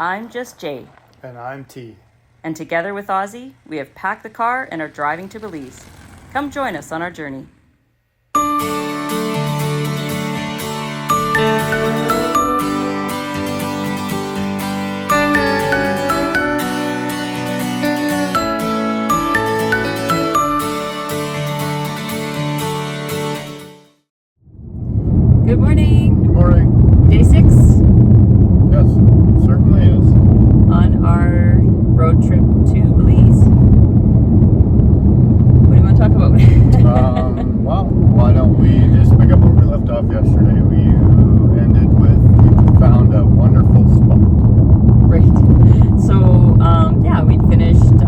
I'm just Jay. And I'm T. And together with Ozzie, we have packed the car and are driving to Belize. Come join us on our journey. Good morning. Good morning. Day 6 Yes, certainly is. on our road trip to Belize. What do you want to talk about? Well, why don't we just pick up where we left off yesterday? We ended with, we found a wonderful spot. Right. So, we'd finished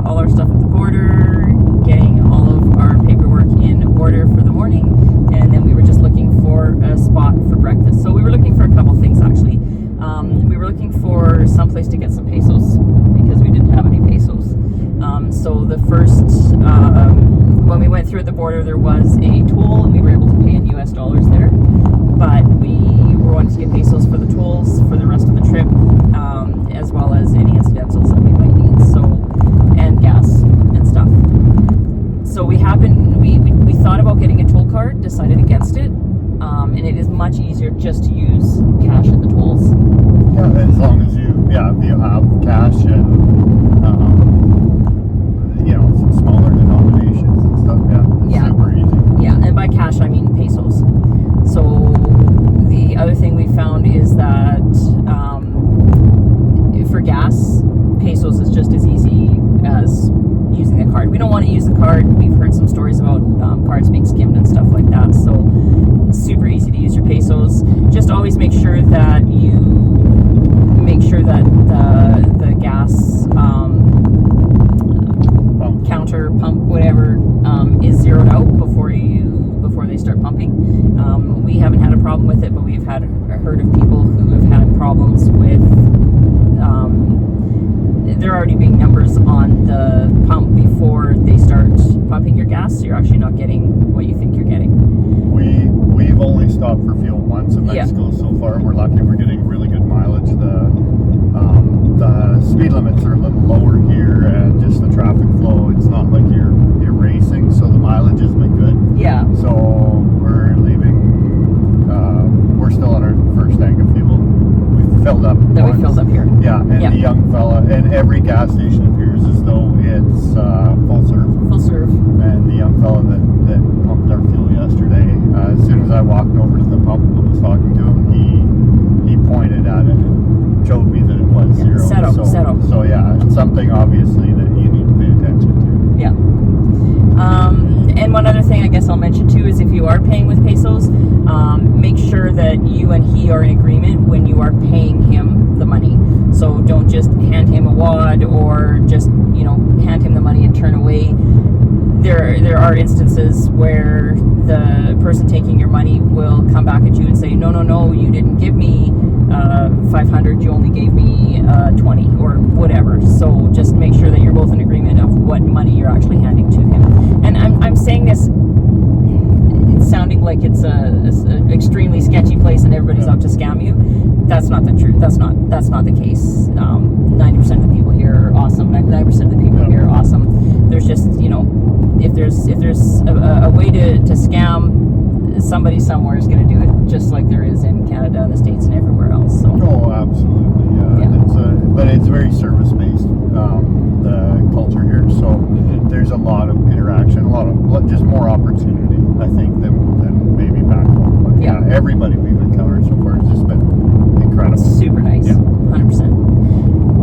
all our stuff at the border, getting all of our paperwork in order for the morning, and then we were just looking for a spot for breakfast. So we were looking for a couple things, actually. We were looking for some place to get some pesos, because we didn't have any pesos. So the first, when we went through at the border, there was a toll, and we were able to pay in US dollars there. But we were wanting to get pesos for the tolls for the rest of the trip, as well as any incidentals that we might need, and gas and stuff. So we thought about getting a toll card, decided against it, and it is much easier just to use cash at the tolls. Yeah, as long as you have cash and, some smaller denominations and stuff, it's super easy. Yeah, and by cash I mean pesos. So the other thing we found is that for gas, pesos is just as easy as using the card. We don't want to use the card. We've heard some stories about cards being skimmed and stuff like that. So it's super easy to use your pesos. Just always make sure that the gas counter pump, whatever, is zeroed out before they start pumping. We haven't had a problem with it, but we've heard of people who have had problems with there already being numbers on the pump before they start pumping your gas, so you're actually not getting what you think you're getting. We've only stopped for fuel once in Mexico so far. We're lucky. We're getting really good mileage. The speed limits are a little lower here, and just the traffic flow. It's not like you're racing, so the mileage has been good. Yeah. So we're leaving. We're still on our first tank of fuel. We've filled up. We filled up here. Yeah, and the young fella, and every gas station appears as though it's full serve. Full serve. And the young fella that pumped our fuel yesterday, as soon as I walked over to the pump and was talking to him, he pointed at it and showed me that it was zero. Zero. So yeah, it's something obviously that you need to pay attention to. Yeah. And one other thing I guess I'll mention too is if you are paying with pesos, make sure that you and he are in agreement when you are paying him the money. So don't just hand him a wad or just, hand him the money and turn away. There are instances where the person taking your money will come back at you and say, no, you didn't give me 500, you only gave me 20 or whatever. So just make sure that you're both in agreement of what money you're actually handing to him. And I'm saying this, it's sounding like it's a extremely sketchy place and everybody's out to scam you. That's not the truth. That's not the case. 90% of the people here are awesome. 99% of the people here are awesome. There's just, if there's a way to scam, somebody somewhere is going to do it, just like there is in Canada and the States and everywhere else. So. Oh, absolutely. Yeah. But it's very service-based, the culture here. So there's a lot of interaction, just more opportunity, I think, than maybe back home. But everybody we've encountered so far has just been incredible. Super nice. 100%.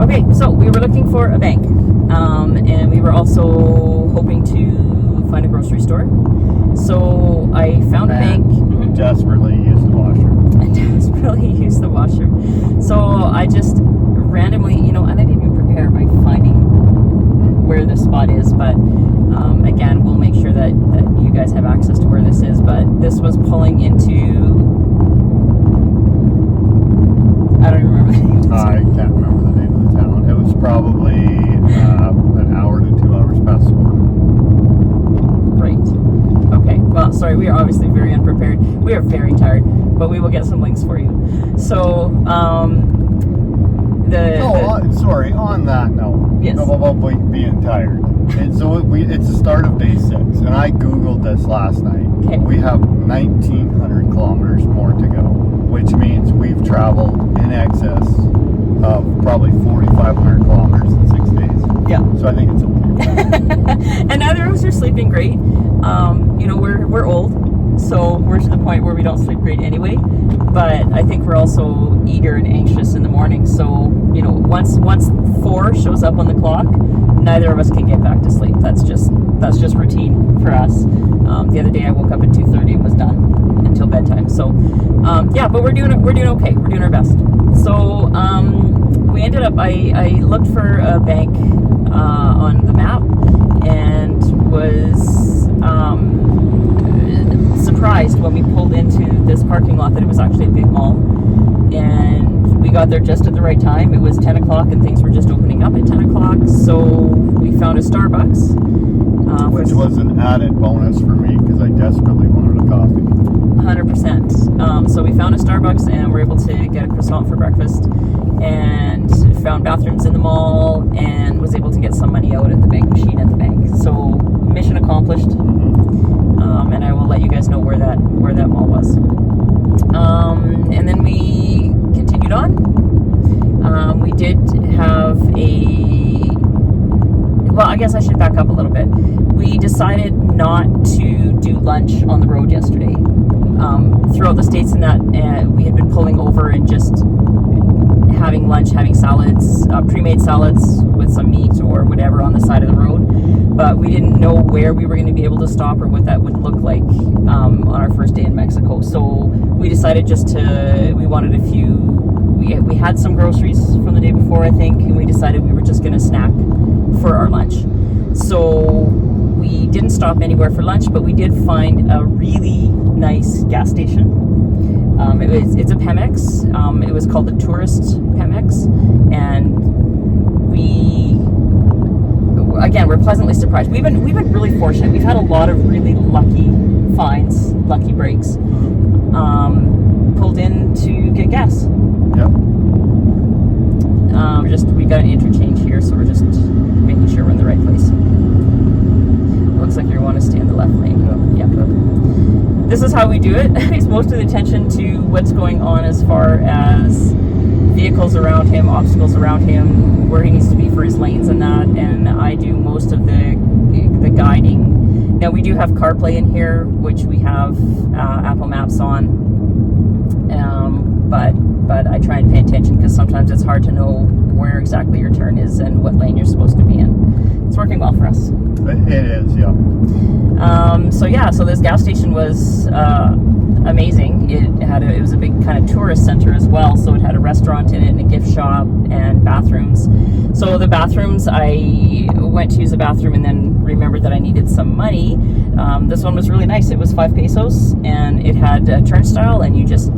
Okay, so we were looking for a bank, and we were also hoping to find a grocery store. So I found a bank. Desperately used the washroom. So I just randomly, and I didn't even prepare by finding where this spot is, but again, we'll make sure that you guys have access to where this is. But this was pulling into, I don't even remember the name. I can't remember the name of the town. It was probably an hour to 2 hours past the border. Right. Okay. Well, sorry, we are obviously very unprepared. We are very tired, but we will get some links for you. So, Sorry, on that note, Yes. about being tired. And so it's the start of day 6, and I Googled this last night. Okay. We have 1,900 kilometers more to go, which means we've traveled in excess of probably 4,500 kilometers in 6 days. Yeah. So I think it's okay. And neither of us are sleeping great. We're old, so we're to the point where we don't sleep great anyway. But I think we're also eager and anxious in the morning. So, once 4 shows up on the clock, neither of us can get back to sleep. That's just routine for us. The other day I woke up at 2:30 and was done until bedtime. So, but we're doing okay. We're doing our best. So, we ended up. I looked for a bank on the map and was surprised when we pulled into this parking lot that it was actually a big mall. And we got there just at the right time. It was 10 o'clock and things were just opening up at 10 o'clock. So we found a Starbucks. Which was an added bonus for me because I desperately wanted a coffee. 100%. So we found a Starbucks and were able to get a croissant for breakfast and found bathrooms in the mall and was able to get some money out at the bank machine at the bank. So mission accomplished. And I will let you guys know where that mall was. And then we continued on. We did have I guess I should back up a little bit. We decided not to do lunch on the road yesterday. Throughout the States and that, we had been pulling over and just having lunch, having salads, pre-made salads with some meat or whatever on the side of the road. But we didn't know where we were going to be able to stop or what that would look like on our first day in Mexico. So we decided we wanted we had some groceries from the day before, I think, and we decided we were just going to snack for our lunch. So we didn't stop anywhere for lunch, but we did find a really nice gas station. It's a Pemex. It was called the Tourist Pemex, and we're pleasantly surprised. We've been really fortunate. We've had a lot of really lucky finds, lucky breaks. Pulled in to get gas. Yep. We got an interchange here, so we're just making sure we're in the right place. Looks like you want to stay in the left lane. Yeah. This is how we do it. Pays most of the attention to what's going on as far as vehicles around him, obstacles around him, where he needs to be for his lanes and that. And I do most of the guiding. Now we do have CarPlay in here, which we have Apple Maps on. But I try and pay attention because sometimes it's hard to know where exactly your turn is and what lane you're supposed to be in. It's working well for us. It is, yeah. So this gas station was amazing. It was a big kind of tourist center as well. So it had a restaurant in it and a gift shop and bathrooms. So the bathrooms, I went to use a bathroom and then remembered that I needed some money. This one was really nice. It was 5 pesos and it had a turnstile, and you just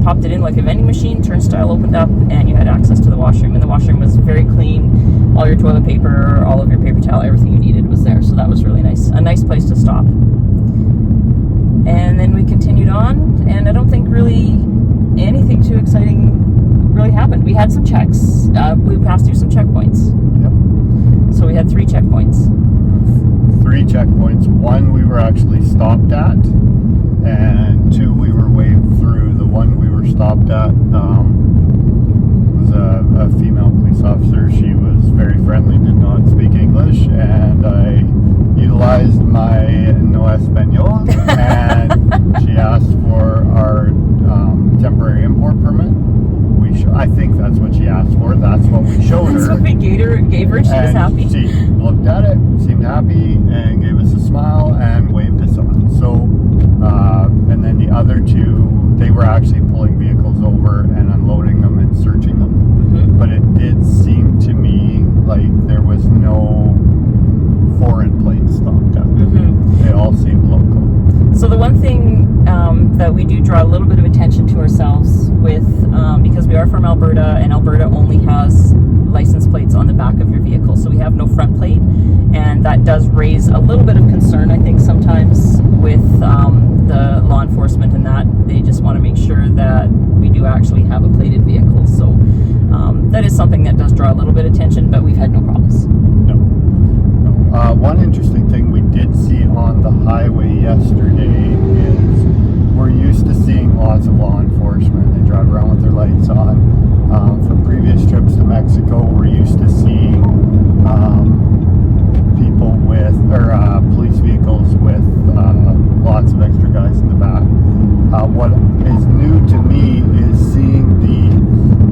popped it in like a vending machine. Turnstile opened up and you had access to the washroom, and the washroom was very clean. All your toilet paper, all of your paper towel, everything you needed was there. So that was really nice. A nice place to stop. And then we continued on, and I don't think really anything too exciting really happened. We had some checks. We passed through some checkpoints. Yep. So we had 3 checkpoints. 3 checkpoints. 1 we were actually stopped at, and 2 we were waved through. The one we were stopped at was a female police officer. She was very friendly, did not speak English, and I utilized my no español, and she asked for our temporary import permit. I think that's what she asked for. That's what we showed her. That's what we gave her. She was happy. She looked at it, seemed happy, and gave us a smile and waved us on. So, and then the other 2, they were actually pulling vehicles over and unloading them and searching them. Mm-hmm. But it did seem to me like there was no foreign plates stopped at. Mm-hmm. They all seemed local. So the one thing that we do draw a little bit of attention to ourselves with, because we are from Alberta, and Alberta only has license plates on the back of your vehicle, so we have no front plate, and that does raise a little bit of concern, I think, sometimes with the law enforcement, and that they just want to make sure that we do actually have a plated vehicle. So that is is something that does draw a little bit of attention, but we've had no problems. No. One interesting thing we did see on the highway yesterday is we're used to seeing lots of law enforcement. They drive around with their lights on. From previous trips to Mexico, we're used to seeing people with, or police vehicles with lots of extra guys in the back. What is new to me is seeing the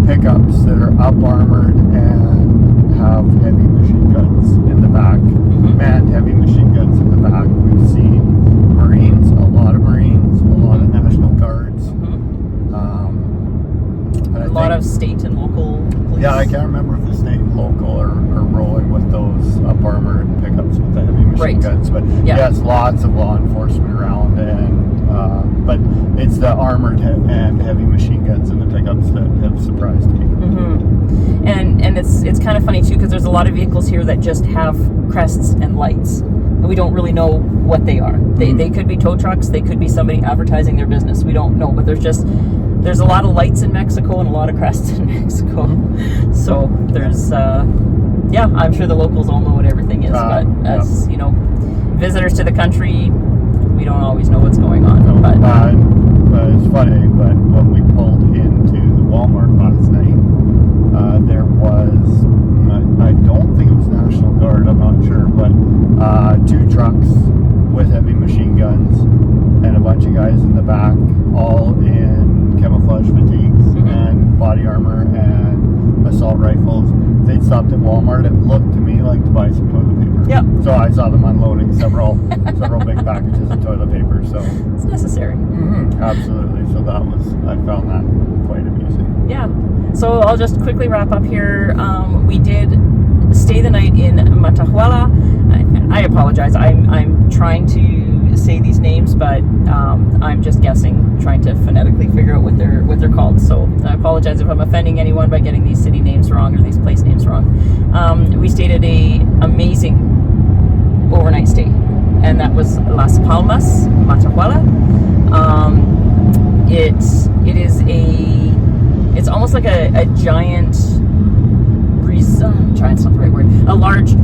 pickups that are up armored and have heavy machine guns in the back, manned heavy machine guns in the back. We've seen Marines, a lot of National Guards. A lot of state and local police. Yeah, I can't remember if the state and local are rolling with those up armored pickups with the heavy machine guns. But yes, lots of law enforcement around, and but it's the armored and heavy machine guns in the pickups that have surprised me. And it's kind of funny too, because there's a lot of vehicles here that just have crests and lights, and we don't really know what they are. They could be tow trucks, they could be somebody advertising their business. We don't know, but there's a lot of lights in Mexico and a lot of crests in Mexico. So there's I'm sure the locals all know what everything is, but as you know, visitors to the country, we don't always know what's going on. But it's funny, but when we pulled into the Walmart last night, there was, I don't think it was National Guard, I'm not sure, but 2 trucks with heavy machine guns and a bunch of guys in the back, all in camouflage fatigues and body armor and assault rifles. They stopped at Walmart. It looked to me like to buy some toilet paper. Yep. So I saw them unloading several big packages of toilet paper. So it's necessary. Absolutely. So I found that quite amusing. Yeah. So I'll just quickly wrap up here. We did stay the night in Matahuala. I apologize. I'm trying to say these names, but I'm just guessing, trying to phonetically figure out what they're called. So I apologize if I'm offending anyone by getting these city names wrong or these place names wrong. We stayed at a amazing overnight stay, and that was Las Palmas, Matahuala. It's almost like a giant. Giant's not the right word. A large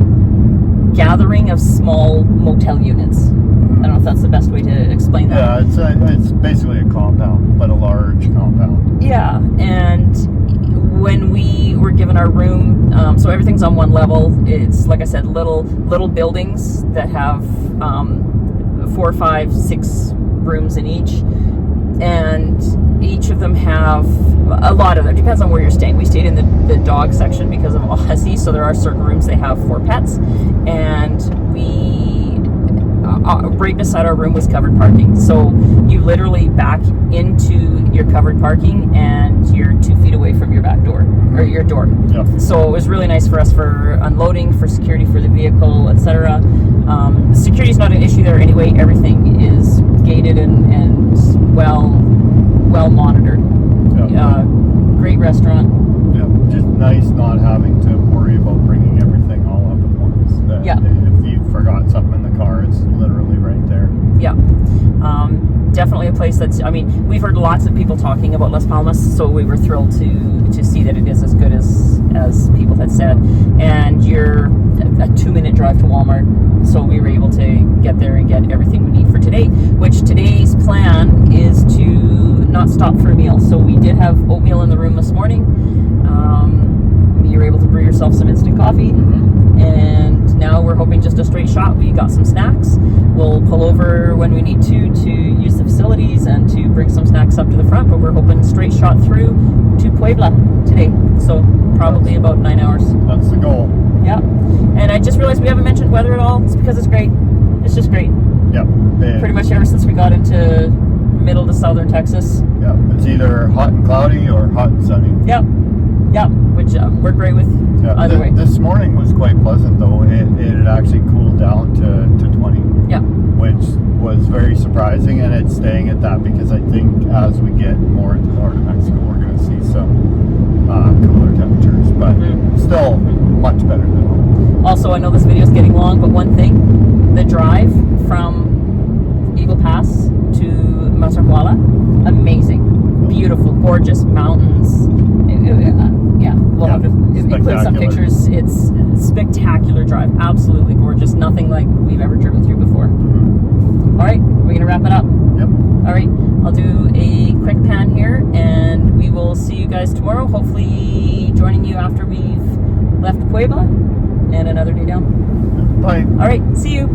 gathering of small motel units. I don't know if that's the best way to explain that. Yeah, it's basically a compound, but a large compound. Yeah, and when we were given our room, so everything's on one level. It's, like I said, little buildings that have 4, 5, 6 rooms in each, and each of them have a lot of them. Depends on where you're staying. We stayed in the dog section because of Ozzie, so there are certain rooms they have for pets, and right beside our room was covered parking. So you literally back into your covered parking and you're 2 feet away from your back door or your door. Yep. So it was really nice for us for unloading, for security for the vehicle, etc. Security is not an issue there anyway. Everything is gated and well monitored. Yep. Great restaurant. Yeah, just nice not having to worry about bringing everything all up at once. If you forgot something in the car, it's literally right there. Yeah. Definitely a place that's, we've heard lots of people talking about Las Palmas, so we were thrilled to see that it is as good as people had said. And you're a 2-minute drive to Walmart, so we were able to get there and get everything we need for today, which today's plan is to not stop for a meal. So we did have oatmeal in the room this morning. You were able to brew yourself some instant coffee, and now we're hoping just a straight shot. We got some snacks. We'll pull over when we need to use the facilities and to bring some snacks up to the front, but we're hoping straight shot through to Puebla today. So probably about 9 hours. That's the goal. Yeah. And I just realized we haven't mentioned weather at all. It's because it's great. It's just great. Yep. Pretty much ever since we got into middle to southern Texas. Yeah. It's either hot and cloudy or hot and sunny. Yep. Yep. Which we're great with either way. This morning was quite pleasant, though. It had actually cooled down to 20. Yeah. Which was very surprising, and it's staying at that because I think as we get more into northern Mexico, we're going to see some cooler temperatures, but still much better than normal. Also, I know this video is getting long, but one thing, the drive from Eagle Pass to Matahuala, amazing, beautiful, gorgeous mountains. Yeah, we'll have include some pictures. It's a spectacular drive, absolutely gorgeous, nothing like we've ever driven through before. All right, we're gonna wrap it up. Yep. All right, I'll do a quick pan here, and we will see you guys tomorrow. Hopefully, joining you after we've left Puebla and another day down. Bye. All right, see you.